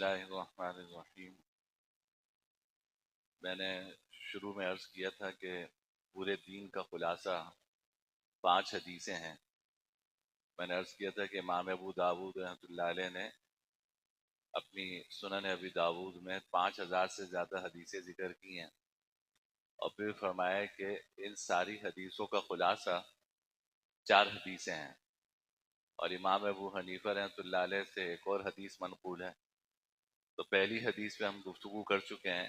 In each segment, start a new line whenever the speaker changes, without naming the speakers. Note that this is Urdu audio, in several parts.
اللہ الرحمن الرحیم۔ میں نے شروع میں عرض کیا تھا کہ پورے دین کا خلاصہ 5 حدیثیں ہیں۔ میں نے عرض کیا تھا کہ امام ابو داود رحمۃ اللہ علیہ نے اپنی سنن ابی داود میں 5000 سے زیادہ حدیثیں ذکر کی ہیں، اور پھر فرمایا کہ ان ساری حدیثوں کا خلاصہ 4 حدیثیں ہیں۔ اور امام ابو حنیفہ رحمۃ اللہ علیہ سے ایک اور حدیث منقول ہے۔ تو پہلی حدیث پہ ہم گفتگو کر چکے ہیں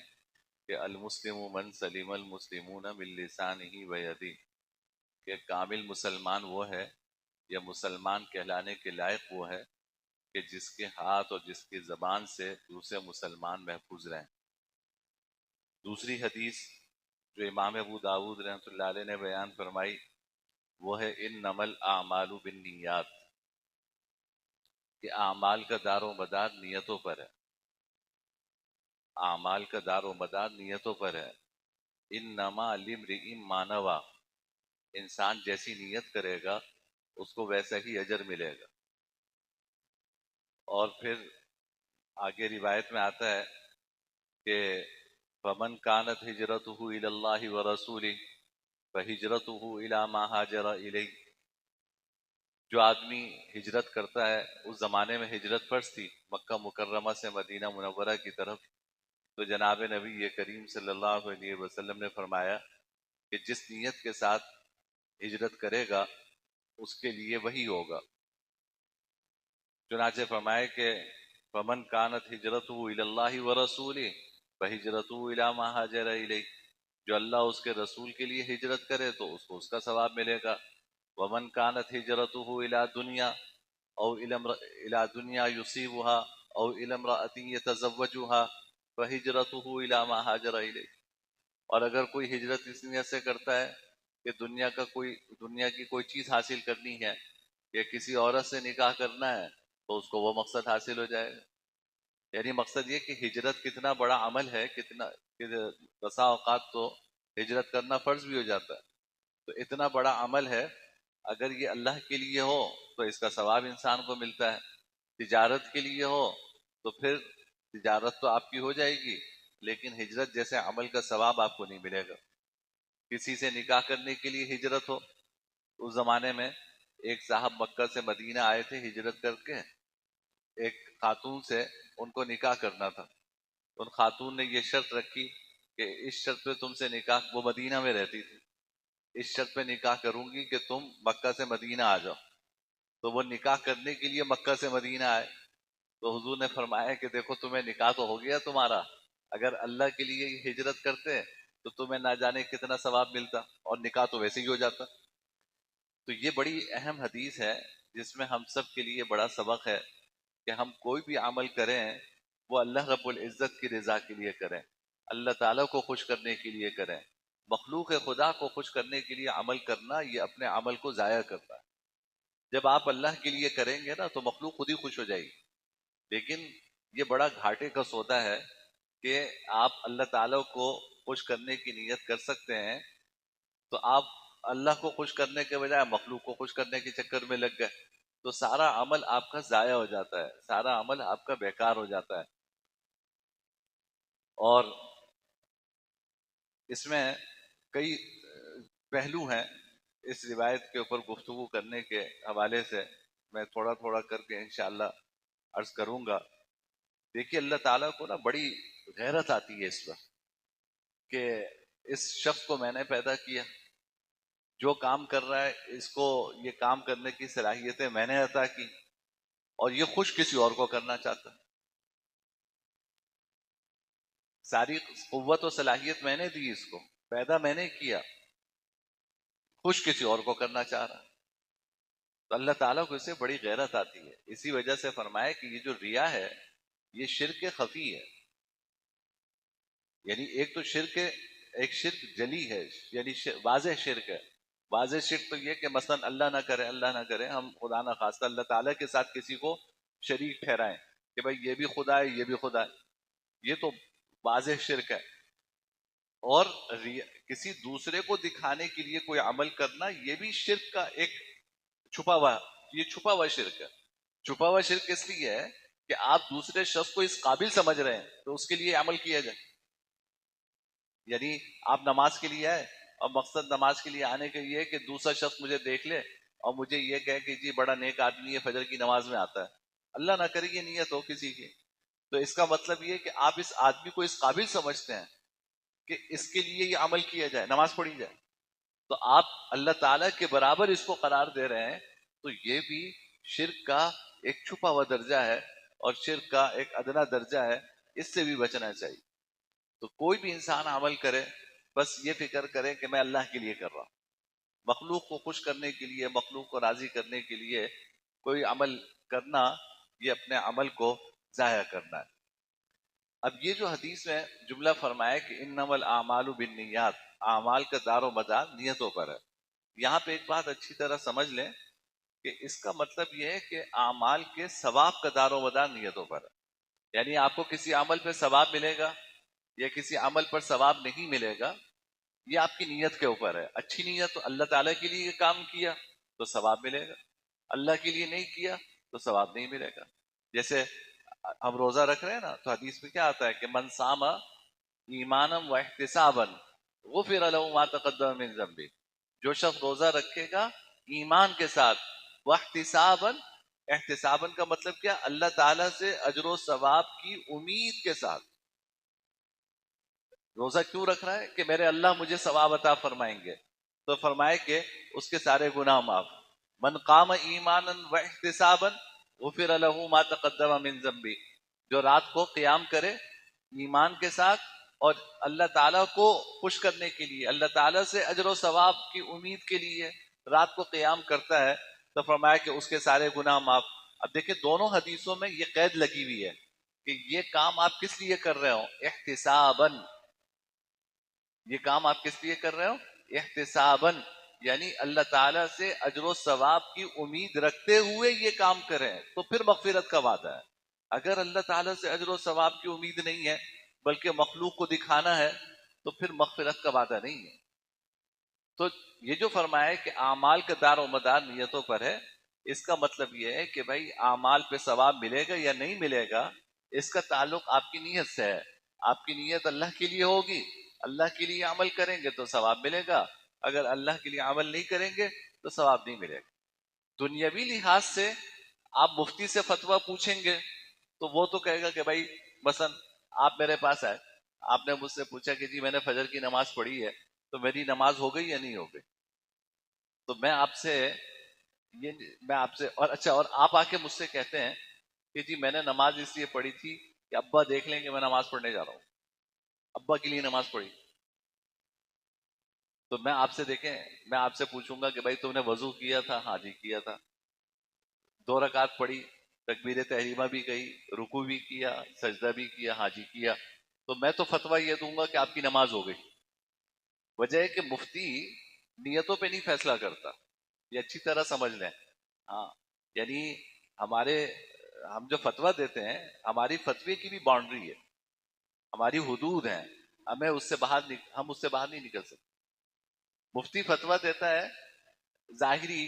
کہ المسلم من سلم المسلمون من لسانہ و یدہ، کہ کامل مسلمان وہ ہے یا مسلمان کہلانے کے لائق وہ ہے کہ جس کے ہاتھ اور جس کی زبان سے دوسرے مسلمان محفوظ رہیں۔ دوسری حدیث جو امام ابو داود رحمۃ اللہ علیہ نے بیان فرمائی وہ ہے انما الاعمال بالنیات، کہ اعمال کا دار و مدار نیتوں پر ہے۔ اعمال کا دار و مدار نیتوں پر ہے۔ انما لامرئ ما نوی، انسان جیسی نیت کرے گا اس کو ویسا ہی اجر ملے گا۔ اور پھر آگے روایت میں آتا ہے کہ فمن كانت ہجرته الى اللہ ورسولہ فہجرته الى ما ہاجر الیہ، جو آدمی ہجرت کرتا ہے، اس زمانے میں ہجرت فرض تھی مکہ مکرمہ سے مدینہ منورہ کی طرف، تو جناب نبی کریم صلی اللہ علیہ وسلم نے فرمایا کہ جس نیت کے ساتھ ہجرت کرے گا اس کے لیے وہی ہوگا۔ چنانچہ فرمائے کہ فمن کانت ہجرتہ الی اللہ ورسولہ فہجرتہ الی ما ہاجر الیہ، جو اللہ اس کے رسول کے لیے ہجرت کرے تو اس کو اس کا ثواب ملے گا۔ ومن کانت ہجرتہ الی دنیا او الی دنیا یصیبها او الی امرأۃ یتزوجها فہجرتہ الی ما ہاجر الیہ، اور اگر کوئی ہجرت اس نیت سے کرتا ہے کہ دنیا کی کوئی چیز حاصل کرنی ہے یا کسی عورت سے نکاح کرنا ہے تو اس کو وہ مقصد حاصل ہو جائے گا۔ یعنی مقصد یہ کہ ہجرت کتنا بڑا عمل ہے، کتنا کہ بسا اوقات تو ہجرت کرنا فرض بھی ہو جاتا ہے، تو اتنا بڑا عمل ہے، اگر یہ اللہ کے لیے ہو تو اس کا ثواب انسان کو ملتا ہے۔ تجارت کے لیے ہو تو پھر تجارت تو آپ کی ہو جائے گی، لیکن ہجرت جیسے عمل کا ثواب آپ کو نہیں ملے گا۔ کسی سے نکاح کرنے کے لیے ہجرت ہو، اس زمانے میں ایک صاحب مکہ سے مدینہ آئے تھے ہجرت کر کے، ایک خاتون سے ان کو نکاح کرنا تھا۔ ان خاتون نے یہ شرط رکھی کہ اس شرط پہ تم سے نکاح، وہ مدینہ میں رہتی تھی، اس شرط پہ نکاح کروں گی کہ تم مکہ سے مدینہ آ جاؤ۔ تو وہ نکاح کرنے کے لیے مکہ سے مدینہ آئے، تو حضور نے فرمایا کہ دیکھو تمہیں نکاح تو ہو گیا تمہارا، اگر اللہ کے لیے ہجرت کرتے تو تمہیں نہ جانے کتنا ثواب ملتا، اور نکاح تو ویسے ہی ہو جاتا۔ تو یہ بڑی اہم حدیث ہے جس میں ہم سب کے لیے بڑا سبق ہے کہ ہم کوئی بھی عمل کریں وہ اللہ رب العزت کی رضا کے لیے کریں، اللہ تعالیٰ کو خوش کرنے کے لیے کریں۔ مخلوق خدا کو خوش کرنے کے لیے عمل کرنا یہ اپنے عمل کو ضائع کرتا ہے۔ جب آپ اللہ کے لیے کریں گے نا تو مخلوق خود ہی خوش ہو جائے گی، لیکن یہ بڑا گھاٹے کا سودا ہے کہ آپ اللہ تعالیٰ کو خوش کرنے کی نیت کر سکتے ہیں تو آپ اللہ کو خوش کرنے کے بجائے مخلوق کو خوش کرنے کے چکر میں لگ گئے، تو سارا عمل آپ کا ضائع ہو جاتا ہے، سارا عمل آپ کا بیکار ہو جاتا ہے۔ اور اس میں کئی پہلو ہیں، اس روایت کے اوپر گفتگو کرنے کے حوالے سے میں تھوڑا تھوڑا کر کے انشاءاللہ عرض کروں گا۔ دیکھیے اللہ تعالیٰ کو نا بڑی غیرت آتی ہے اس پر کہ اس شخص کو میں نے پیدا کیا، جو کام کر رہا ہے اس کو یہ کام کرنے کی صلاحیتیں میں نے عطا کی، اور یہ خوش کسی اور کو کرنا چاہتا ہے۔ ساری قوت و صلاحیت میں نے دی، اس کو پیدا میں نے کیا، خوش کسی اور کو کرنا چاہ رہا ہے۔ تو اللہ تعالیٰ کو اسے بڑی غیرت آتی ہے، اسی وجہ سے فرمایا کہ یہ جو ریا ہے یہ شرک خفی ہے۔ یعنی ایک تو شرک، ایک شرک جلی ہے، یعنی واضح شرک ہے۔ واضح شرک تو یہ کہ مثلا اللہ نہ کرے، اللہ نہ کرے، ہم خدا نہ خواستہ اللہ تعالیٰ کے ساتھ کسی کو شریک ٹھہرائیں کہ بھائی یہ بھی خدا ہے یہ بھی خدا ہے، یہ تو واضح شرک ہے۔ اور کسی دوسرے کو دکھانے کے لیے کوئی عمل کرنا یہ بھی شرک کا ایک چھپا ہوا، یہ چھپا ہوا شرک ہے۔ چھپا ہوا شرک اس لیے ہے کہ آپ دوسرے شخص کو اس قابل سمجھ رہے ہیں تو اس کے لیے عمل کیا جائے. یعنی آپ نماز کے لیے آئے اور مقصد نماز کے لیے آنے کا یہ ہے کہ دوسرا شخص مجھے دیکھ لے اور مجھے یہ کہے کہ جی بڑا نیک آدمی ہے، فجر کی نماز میں آتا ہے. اللہ نہ کرے یہ نیت ہو کسی کی، تو اس کا مطلب یہ کہ آپ اس آدمی کو اس قابل سمجھتے ہیں کہ اس کے لیے یہ عمل کیا جائے، نماز پڑھی جائے، تو آپ اللہ تعالیٰ کے برابر اس کو قرار دے رہے ہیں. تو یہ بھی شرک کا ایک چھپا ہوا درجہ ہے اور شرک کا ایک ادنا درجہ ہے، اس سے بھی بچنا چاہیے. تو کوئی بھی انسان عمل کرے بس یہ فکر کرے کہ میں اللہ کے لیے کر رہا ہوں، مخلوق کو خوش کرنے کے لیے، مخلوق کو راضی کرنے کے لیے کوئی عمل کرنا، یہ اپنے عمل کو ضائع کرنا ہے. اب یہ جو حدیث میں جملہ فرمایا کہ انما الاعمال بالنیات، اعمال کا دار و مدار نیتوں پر ہے، یہاں پہ ایک بات اچھی طرح سمجھ لیں کہ اس کا مطلب یہ ہے کہ اعمال کے ثواب کا دار و مدار نیتوں پر ہے. یعنی آپ کو کسی عمل پہ ثواب ملے گا یا کسی عمل پر ثواب نہیں ملے گا، یہ آپ کی نیت کے اوپر ہے. اچھی نیت تو اللہ تعالیٰ کے لیے کام کیا تو ثواب ملے گا، اللہ کے لیے نہیں کیا تو ثواب نہیں ملے گا. جیسے ہم روزہ رکھ رہے ہیں نا، تو حدیث میں کیا آتا ہے کہ من صام ایمانم و احتسابا غفر له ما تقدم من ذنبه، جو شخص روزہ رکھے گا ایمان کے ساتھ، واحتسابا، احتسابا کا مطلب کیا، اللہ تعالیٰ سے اجر و ثواب کی امید کے ساتھ. روزہ کیوں رکھ رہا ہے کہ میرے اللہ مجھے ثواب عطا فرمائیں گے، تو فرمائے کہ اس کے سارے گناہ معاف. من قام ایمانا و احتسابا غفر له ما تقدم من ذنبه، جو رات کو قیام کرے ایمان کے ساتھ اور اللہ تعالیٰ کو خوش کرنے کے لیے، اللہ تعالیٰ سے اجر و ثواب کی امید کے لیے رات کو قیام کرتا ہے، تو فرمایا کہ اس کے سارے گناہ معاف. اب دیکھیں دونوں حدیثوں میں یہ قید لگی ہوئی ہے کہ یہ کام آپ کس لیے کر رہے ہو، احتساباً. یہ کام آپ کس لیے کر رہے ہو، احتساباً، یعنی اللہ تعالیٰ سے اجر و ثواب کی امید رکھتے ہوئے یہ کام کریں تو پھر مغفرت کا وعدہ ہے. اگر اللہ تعالیٰ سے اجر و ثواب کی امید نہیں ہے بلکہ مخلوق کو دکھانا ہے تو پھر مغفرت کا وعدہ نہیں ہے. تو یہ جو فرمایا ہے کہ اعمال کا دار و مدار نیتوں پر ہے، اس کا مطلب یہ ہے کہ بھائی اعمال پہ ثواب ملے گا یا نہیں ملے گا، اس کا تعلق آپ کی نیت سے ہے. آپ کی نیت اللہ کے لیے ہوگی، اللہ کے لیے عمل کریں گے تو ثواب ملے گا، اگر اللہ کے لیے عمل نہیں کریں گے تو ثواب نہیں ملے گا. دنیاوی لحاظ سے آپ مفتی سے فتویٰ پوچھیں گے تو وہ تو کہے گا کہ بھائی مثلا آپ میرے پاس آئے، آپ نے مجھ سے پوچھا کہ جی میں نے فجر کی نماز پڑھی ہے تو میری نماز ہو گئی یا نہیں ہو گئی، تو میں آپ سے اور اچھا، اور آپ آ کے مجھ سے کہتے ہیں کہ جی میں نے نماز اس لیے پڑھی تھی کہ ابا دیکھ لیں کہ میں نماز پڑھنے جا رہا ہوں، ابا کے لیے نماز پڑھی. تو میں آپ سے پوچھوں گا کہ بھائی تم نے وضو کیا تھا؟ ہاں جی کیا تھا. 2 رکعت پڑھی، تکبیر تحریمہ بھی کہی، رکوع بھی کیا، سجدہ بھی کیا، ہاں جی کیا، تو میں تو فتویٰ یہ دوں گا کہ آپ کی نماز ہو گئی. وجہ ہے کہ مفتی نیتوں پہ نہیں فیصلہ کرتا، یہ اچھی طرح سمجھ لیں. ہاں، یعنی ہم جو فتویٰ دیتے ہیں، ہماری فتوی کی بھی باؤنڈری ہے، ہماری حدود ہیں، ہم اس سے باہر نہیں نکل سکتے. مفتی فتویٰ دیتا ہے ظاہری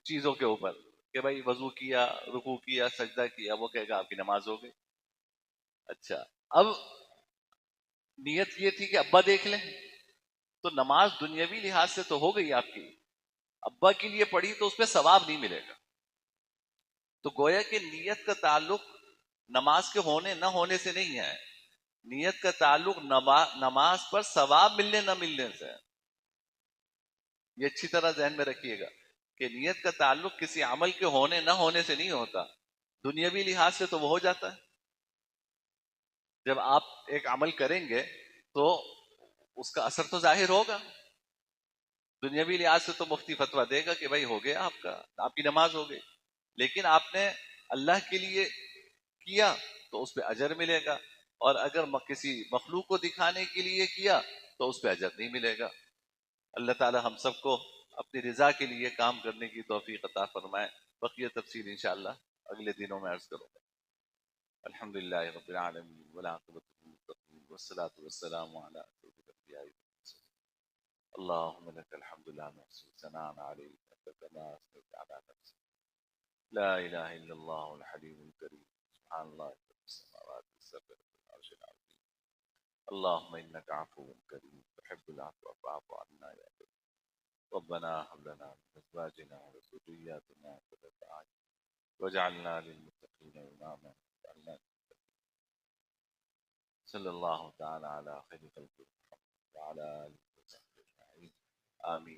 چیزوں کے اوپر کہ بھائی وضو کیا، رکوع کیا، سجدہ کیا، وہ کہے گا آپ کی نماز ہو گئی. اچھا، اب نیت یہ تھی کہ ابا دیکھ لیں، تو نماز دنیاوی لحاظ سے تو ہو گئی آپ کی، ابا کے لیے پڑھی تو اس پہ ثواب نہیں ملے گا. تو گویا کہ نیت کا تعلق نماز کے ہونے نہ ہونے سے نہیں ہے، نیت کا تعلق نماز پر ثواب ملنے نہ ملنے سے. یہ اچھی طرح ذہن میں رکھیے گا کہ نیت کا تعلق کسی عمل کے ہونے نہ ہونے سے نہیں ہوتا، دنیاوی لحاظ سے تو وہ ہو جاتا ہے. جب آپ ایک عمل کریں گے تو اس کا اثر تو ظاہر ہوگا. دنیاوی لحاظ سے تو مفتی فتویٰ دے گا کہ بھائی ہو گیا آپ کی نماز ہو گئی، لیکن آپ نے اللہ کے لیے کیا تو اس پہ اجر ملے گا، اور اگر کسی مخلوق کو دکھانے کے لیے کیا تو اس پہ اجر نہیں ملے گا. اللہ تعالی ہم سب کو اپنی رضا کے لیے کام کرنے کی توفیق عطا فرمائے. بقیہ تفصیل انشاءاللہ اگلے دنوں میں عرض کروں گا. الحمدللہ رب العالمین والعاقبۃ للمتقین والصلاة والسلام علی اشرف الانبیاء والمرسلین. اللهم لك الحمد لا نحصي ثناء عليك انت كما اثنيت على نفسك. لا اله الا الله الحليم الكريم سبحان الله في السماوات السبع والعرش العظيم. اللهم إنك عفو كريم تحب العفو فاعف عنا يا كريم. ربنا هب لنا من أزواجنا وذرياتنا قرة أعين واجعلنا للمتقين إماما. واجعلنا صلى الله تعالى على خير خلق محمد وعلى آله وصحبه أجمعين. آمين.